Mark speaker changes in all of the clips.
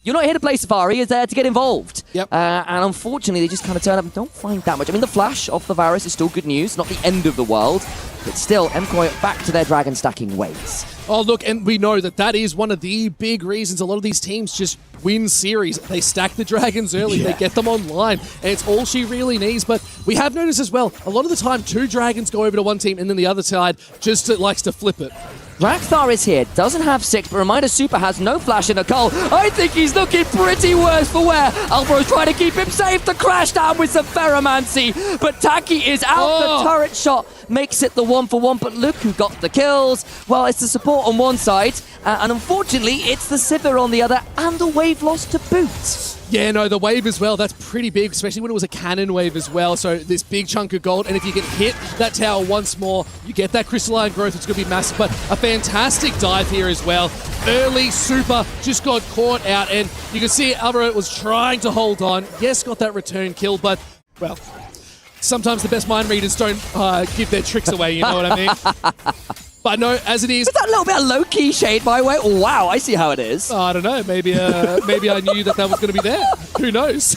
Speaker 1: you're not here to play Safari, you're there to get involved.
Speaker 2: Yep.
Speaker 1: And unfortunately, they just kind of turn up and don't find that much. I mean, the flash off the Varus is still good news, not the end of the world, but still, MKOI back to their dragon stacking ways.
Speaker 2: Oh, look, and we know that that is one of the big reasons a lot of these teams just win series. They stack the dragons early, they get them online, and it's all she really needs. But we have noticed as well, a lot of the time, 2 dragons go over to one team, and then the other side just likes to flip it.
Speaker 1: Rakthar is here, doesn't have 6, but Reminder Super has no flash in a cull. I think he's looking pretty worse for wear. Alvaro's trying to keep him safe to crash down with some Ferromancy, but Taki is out. The turret shot makes it the 1-for-1, but look who got the kills. Well, it's the support on one side, and unfortunately, it's the Sivir on the other, and the wave lost to boot.
Speaker 2: Yeah, no, the wave as well, that's pretty big, especially when it was a cannon wave as well. So this big chunk of gold, and if you can hit that tower once more, you get that crystalline growth, it's going to be massive. But a fantastic dive here as well. Early Super just got caught out, and you can see Alvaro was trying to hold on. Yes, got that return kill, but, well, sometimes the best mind readers don't give their tricks away, you know what I mean? But no, as it is...
Speaker 1: Is that a little bit of low-key shade, by the way? Oh, wow, I see how it is.
Speaker 2: I don't know. Maybe maybe I knew that was going to be there. Who knows?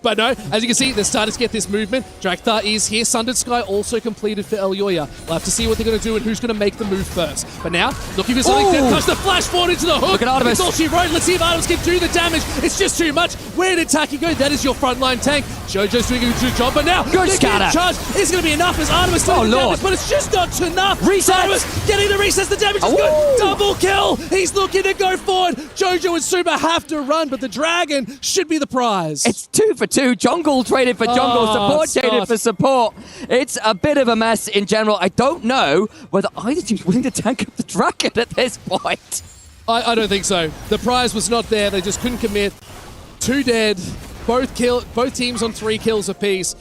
Speaker 2: But no, as you can see, they're starting to get this movement. Drakthar is here. Sundered Sky also completed for LYON. We'll have to see what they're going to do and who's going to make the move first. But now, looking for something to touch the flash forward into the hook.
Speaker 1: Look at Artemis.
Speaker 2: That's all she wrote. Let's see if Artemis can do the damage. It's just too much. Where did Taki go? That is your frontline tank. Jojo's doing a good job, but now
Speaker 1: good scatter.
Speaker 2: Charge is going to be enough as Artemis doing the damage, but it's just not enough.
Speaker 1: Reset.
Speaker 2: Artemis getting the resets. The damage is good. Double kill. He's looking to go forward. Jojo and Super have to run, but the dragon should be the prize.
Speaker 1: It's 2 for 2. Jungle traded for jungle. Support traded for support. It's a bit of a mess in general. I don't know whether either team's willing to tank up the dragon at this point.
Speaker 2: I don't think so. The prize was not there. They just couldn't commit. 2 dead. Both teams on 3 kills apiece.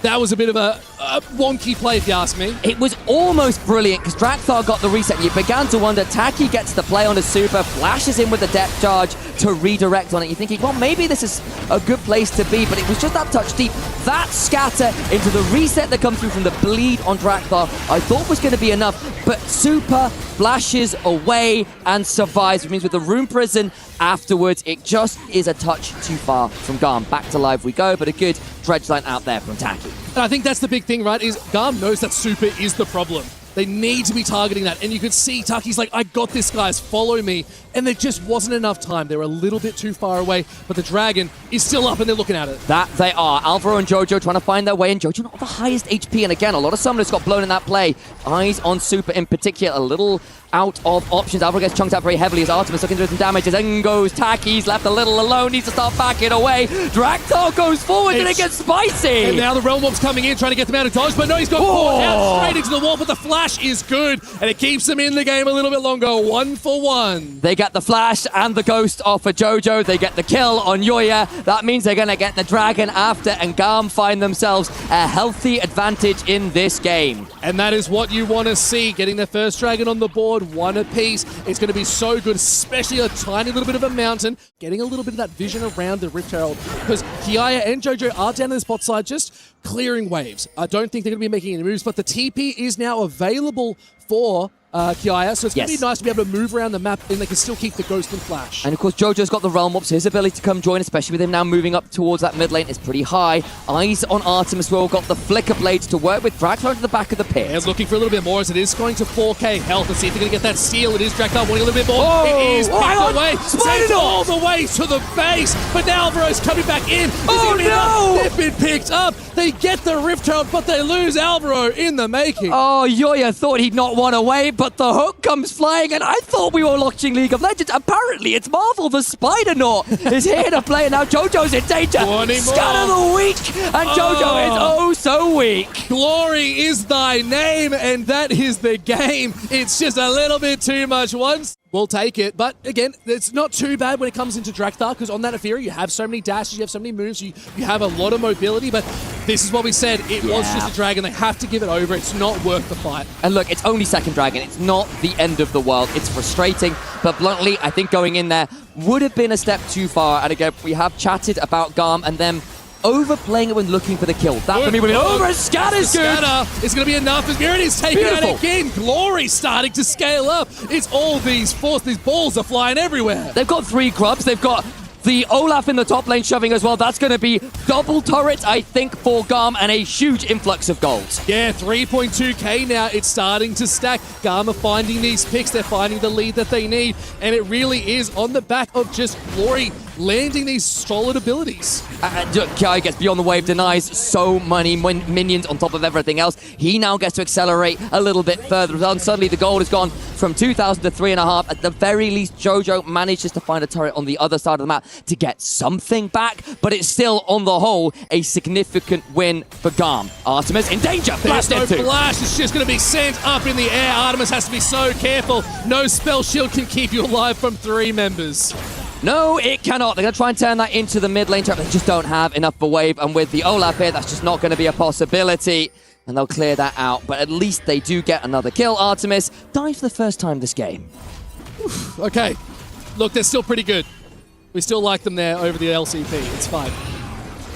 Speaker 2: That was a bit of a wonky play, if you ask me. It
Speaker 1: was almost brilliant, because Drakthar got the reset. You began to wonder, Taki gets the play on his Super, flashes in with the depth charge to redirect on it. You're thinking, well, maybe this is a good place to be, but it was just that touch deep. That scatter into the reset that comes through from the bleed on Drakthar, I thought was going to be enough, but Super flashes away and survives, which means with the Rune Prison afterwards, it just is a touch too far from GAM. Back to live we go, but a good dredge line out there from Taki.
Speaker 2: And I think that's the big thing, right, is GAM knows that Super is the problem. They need to be targeting that. And you could see Taki's like, I got this, guys, follow me. And there just wasn't enough time. They were a little bit too far away, but the dragon is still up and they're looking at it.
Speaker 1: That they are. Alvaro and Jojo trying to find their way in. Jojo not the highest HP, and again, a lot of summoners got blown in that play. Eyes on Super in particular, a little out of options. Alvaro gets chunked out very heavily as Artemis looking to do some damage. In goes Taki, he's left a little alone, needs to start backing away. Drakthar goes forward and it gets spicy.
Speaker 2: And now the Realm Morb's coming in, trying to get them out of dodge, but no, he's got caught out straight into the wall, but the flash is good, and it keeps them in the game a little bit longer. 1 for 1.
Speaker 1: They get the flash and the ghost off for Jojo. They get the kill on Yoya. That means they're going to get the dragon after, and GAM find themselves a healthy advantage in this game.
Speaker 2: And that is what you want to see, getting their first dragon on the board, 1 apiece. It's going to be so good, especially a tiny little bit of a mountain, getting a little bit of that vision around the Rift Herald, because KERIA and Jojo are down in the spot side just clearing waves. I don't think they're going to be making any moves, but the TP is now available for KERIA, so it's going to be nice to be able to move around the map, and they can still keep the Ghost and Flash.
Speaker 1: And of course, Jojo's got the Realm Up, so his ability to come join, especially with him now moving up towards that mid lane, is pretty high. Eyes on Artemis well, got the Flicker Blades to work with. Drakthar to the back of the pit.
Speaker 2: He's looking for a little bit more, as it is going to 4k health. Let's see if they're going to get that steal. It is Drakthar wanting a little bit more. It is picked away. Sent all the way to the base, but now Alvaro's coming back in. They've been picked up. They get the Rift Herald, but they lose Alvaro in the making.
Speaker 1: Oh, Yoya thought he'd not won away, but the hook comes flying, and I thought we were watching League of Legends. Apparently, it's Marvel. The Spider-Naut is here to play, and now Jojo's in danger. Scatter the weak, and Jojo is oh so weak.
Speaker 2: Glory is thy name, and that is the game. It's just a little bit too much once. We'll take it, but again, it's not too bad when it comes into Drakthar, because on that FURIA, you have so many dashes, you have so many moves, you have a lot of mobility, but this is what we said. It was just a dragon. They have to give it over. It's not worth the fight.
Speaker 1: And look, it's only second dragon. It's not the end of the world. It's frustrating, but bluntly, I think going in there would have been a step too far. And again, we have chatted about GAM and them overplaying it when looking for the kill. That can be really over. Scatter's good.
Speaker 2: Scatter is going to be enough as Miridy's taking out again. Glory starting to scale up. It's all these balls are flying everywhere.
Speaker 1: They've got 3 grubs. They've got the Olaf in the top lane shoving as well. That's going to be double turret, I think, for GAM and a huge influx of gold.
Speaker 2: Yeah, 3.2k now. It's starting to stack. GAM are finding these picks. They're finding the lead that they need. And it really is on the back of just Glory landing these solid abilities.
Speaker 1: KERIA gets beyond the wave, denies so many minions on top of everything else. He now gets to accelerate a little bit further. And suddenly the gold has gone from 2,000 to 3.5. At the very least, Jojo manages to find a turret on the other side of the map to get something back, but it's still, on the whole, a significant win for GAM. Artemis in danger.
Speaker 2: There's no flash. It's just going to be sent up in the air. Artemis has to be so careful. No spell shield can keep you alive from 3 members.
Speaker 1: No, it cannot. They're going to try and turn that into the mid lane turret. They just don't have enough for wave, and with the Olaf here, that's just not going to be a possibility. And they'll clear that out, but at least they do get another kill. Artemis died for the first time this game.
Speaker 2: Okay. Look, they're still pretty good. We still like them there over the LCP. It's fine.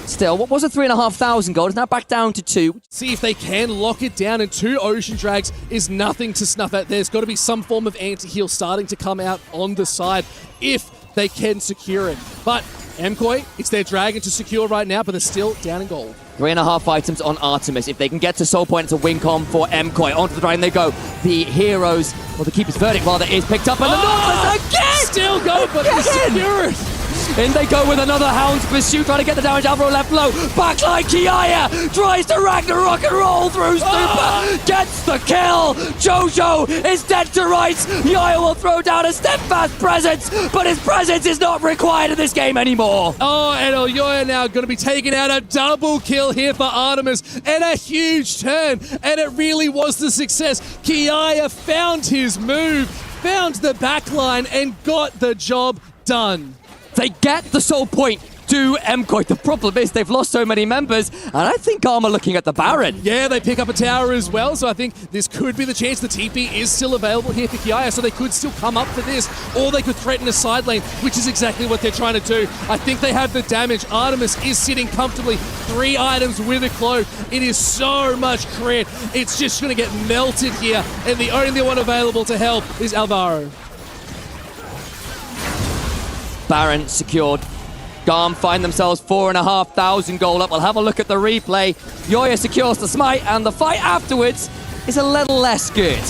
Speaker 1: Still, what was a 3,500 gold? It's now back down to 2.
Speaker 2: See if they can lock it down, and 2 Ocean Drags is nothing to snuff at. There's got to be some form of anti-heal starting to come out on the side if they can secure it. But MKOI, it's their dragon to secure right now, but they're still down in gold.
Speaker 1: 3.5 items on Artemis. If they can get to Soul Point, it's a win com for MKOI. Onto the dragon they go. The heroes, or the Keeper's Verdict rather, is picked up, and the Nautilus again!
Speaker 2: Still go, but it's secured.
Speaker 1: In they go with another Hound's Pursuit, trying to get the damage. Alvaro left low. Backline KERIA tries to Ragnarok and roll through Super. Gets the kill. Jojo is dead to rights. Yoya will throw down a steadfast presence, but his presence is not required in this game anymore.
Speaker 2: Oh, and Yoya now going to be taking out a double kill here for Artemis, and a huge turn. And it really was the success. KERIA found his move, found the backline, and got the job done.
Speaker 1: They get the Soul Point to MKOI. The problem is they've lost so many members, and I think GAM are looking at the Baron.
Speaker 2: Yeah, they pick up a tower as well, so I think this could be the chance. The TP is still available here for KERIA, so they could still come up for this, or they could threaten a side lane, which is exactly what they're trying to do. I think they have the damage. Artemis is sitting comfortably. 3 items with a cloak. It is so much crit. It's just going to get melted here, and the only one available to help is Alvaro.
Speaker 1: Baron secured. GAM find themselves 4,500 gold up. We'll have a look at the replay. Yoya secures the smite, and the fight afterwards is a little less good.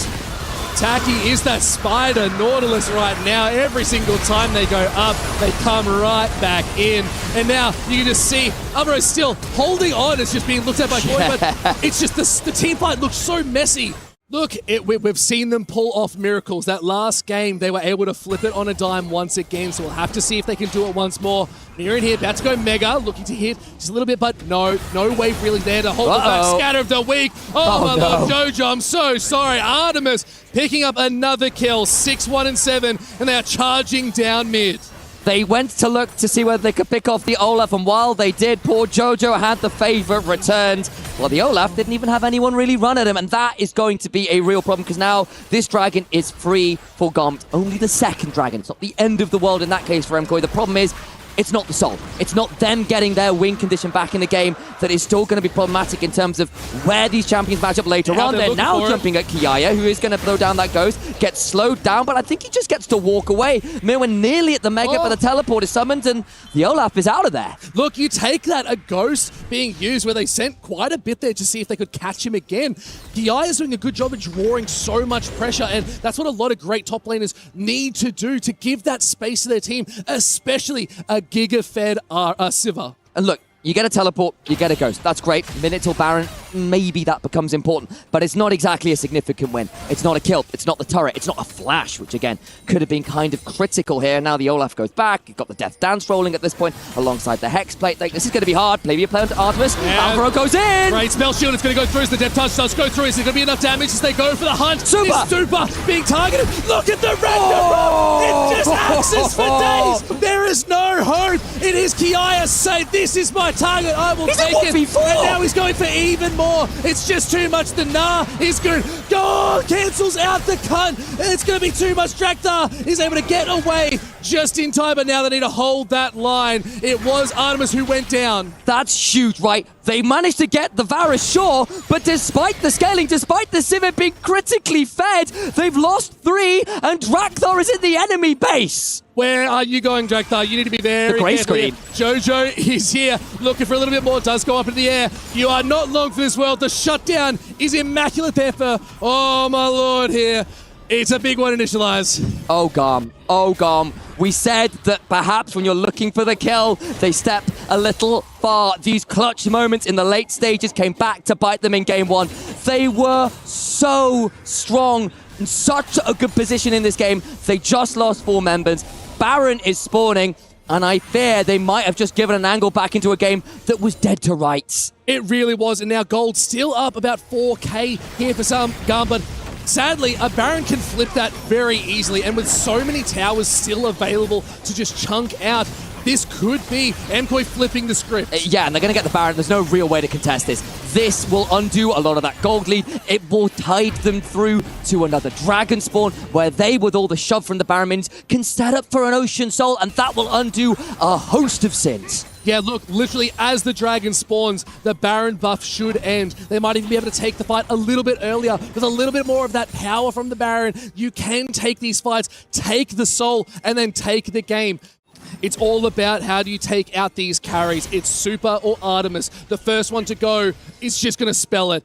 Speaker 2: Taki is that spider Nautilus right now. Every single time they go up, they come right back in. And now you can just see Alvaro still holding on. It's just being looked at by KOI, but it's just the team fight looks so messy. Look, we've seen them pull off miracles. That last game, they were able to flip it on a dime once again, so we'll have to see if they can do it once more. Near in here, about to go Mega, looking to hit just a little bit, but no wave really there to hold the back. Scatter of the week. Oh my Lord, Jojo, I'm so sorry. Artemis picking up another kill, 6-1 and 7, and they are charging down mid.
Speaker 1: They went to look to see whether they could pick off the Olaf, and while they did, poor Jojo had the favor returned. Well, the Olaf didn't even have anyone really run at him, and that is going to be a real problem, because now this dragon is free for GAM. It's only the second dragon. It's not the end of the world in that case for MKOI. The problem is, it's not the soul. It's not them getting their win condition back in the game that is still going to be problematic in terms of where these champions match up later on. They're now jumping at KERIA, who is going to throw down that ghost, gets slowed down, but I think he just gets to walk away. Mirwin nearly at the Mega, but the teleport is summoned, and the Olaf is out of there.
Speaker 2: Look, you take that, a ghost being used where they sent quite a bit there to see if they could catch him again. KERIA is doing a good job of drawing so much pressure, and that's what a lot of great top laners need to do to give that space to their team, especially a Giga-fed Siva.
Speaker 1: And look, you get a teleport, you get a ghost. That's great. Minute till Baron, maybe that becomes important. But it's not exactly a significant win. It's not a kill. It's not the turret. It's not a flash, which again, could have been kind of critical here. Now the Olaf goes back. You've got the Death Dance rolling at this point alongside the Hex Plate. Like, this is going to be hard. Play your play onto Artemis. Alvaro goes in.
Speaker 2: Great spell shield. It's going to go through as the Death Touch does go through. Is there going to be enough damage as they go for the hunt? Super being targeted. Look at the Ragnarok. It just axes for days. There is no hope. It is KERIA say, this is my target. I will take it. And now he's going for even more. It's just too much. The Nah is good. Go! Cancels out the cut. It's going to be too much. Drakthar is able to get away just in time, but now they need to hold that line. It was Artemis who went down.
Speaker 1: That's huge, right? They managed to get the Varus, sure, but despite the scaling, despite the Civet being critically fed, they've lost 3, and Drakthar is in the enemy base.
Speaker 2: Where are you going, Drakthar? You need to be there.
Speaker 1: The grey screen.
Speaker 2: Jojo is here, looking for a little bit more. Does go up in the air. You are not long for this world. The shutdown is immaculate there for, oh my lord here. It's a big one, Initialize.
Speaker 1: Oh, GAM. Oh, GAM. We said that perhaps when you're looking for the kill, they stepped a little far. These clutch moments in the late stages came back to bite them in game 1. They were so strong, in such a good position in this game. They just lost 4 members. Baron is spawning, and I fear they might have just given an angle back into a game that was dead to rights.
Speaker 2: It really was, and now Gold still up about 4k here for some GAM, but sadly, a Baron can flip that very easily, and with so many towers still available to just chunk out, this could be MKOI flipping the script.
Speaker 1: Yeah, and they're going to get the Baron. There's no real way to contest this. This will undo a lot of that gold lead. It will tide them through to another Dragon spawn, where they, with all the shove from the Baron minions, can set up for an Ocean Soul, and that will undo a host of sins.
Speaker 2: Yeah, look, literally as the Dragon spawns, the Baron buff should end. They might even be able to take the fight a little bit earlier. With a little bit more of that power from the Baron, you can take these fights, take the soul, and then take the game. It's all about how do you take out these carries. It's Super or Artemis. The first one to go is just going to spell it.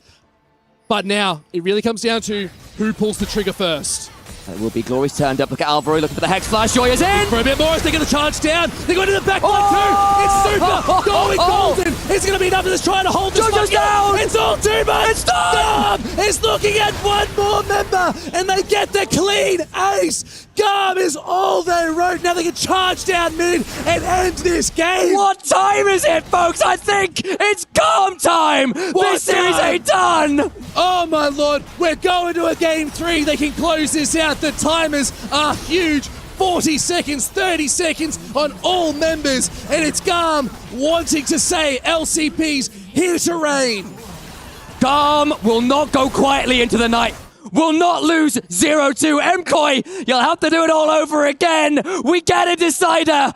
Speaker 2: But now, it really comes down to who pulls the trigger first.
Speaker 1: It will be Glory's turned up. Look at Alvaro looking for the Hex Flash. Joy is in!
Speaker 2: For a bit more as they get the charge down. They go to the back line too. It's Super going golden. It's going to be enough of this trying to hold this
Speaker 1: Jojo's down!
Speaker 2: It's all too much.
Speaker 1: It's done!
Speaker 2: GAM is looking at one more member and they get the clean ace. GAM is all they wrote. Now they can charge down mid and end this game.
Speaker 1: What time is it, folks? I think it's GAM time! This series ain't done!
Speaker 2: Oh my lord, we're going to a game 3. They can close this out. The timers are huge. 40 seconds, 30 seconds on all members. And it's GAM wanting to say LCP's here to reign.
Speaker 1: GAM will not go quietly into the night. Will not lose 0-2. MKOI, you'll have to do it all over again. We get a decider.